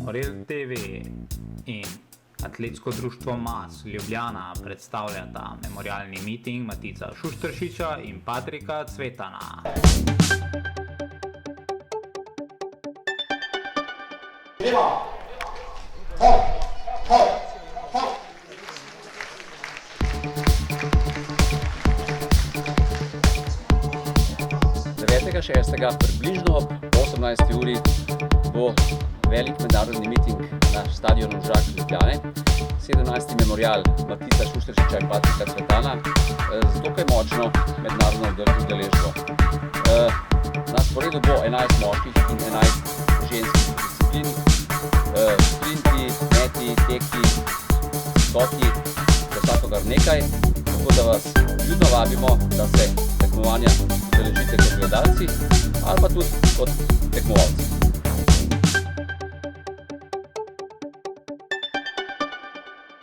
Morel TV in Atletsko društvo MAS Ljubljana predstavljata memorialni miting Matica Šušteršiča in Patrika Cvetana. Približno ob 18. uri bo velik mednarodni miting na stadionu Žak Ljubljane, 17. memorial Matica Šušteršiča in Patrika Cvetana z dokaj močno mednarodno udeležbo. Na sporedu bo 11 moških in 11 ženskih disciplin, sprinti, meti, teki, skoki, za vsakogar nekaj, tako da vas ljudno vabimo, da se tekmovanja udeležite kot gledalci ali pa tudi kot tekmovalci.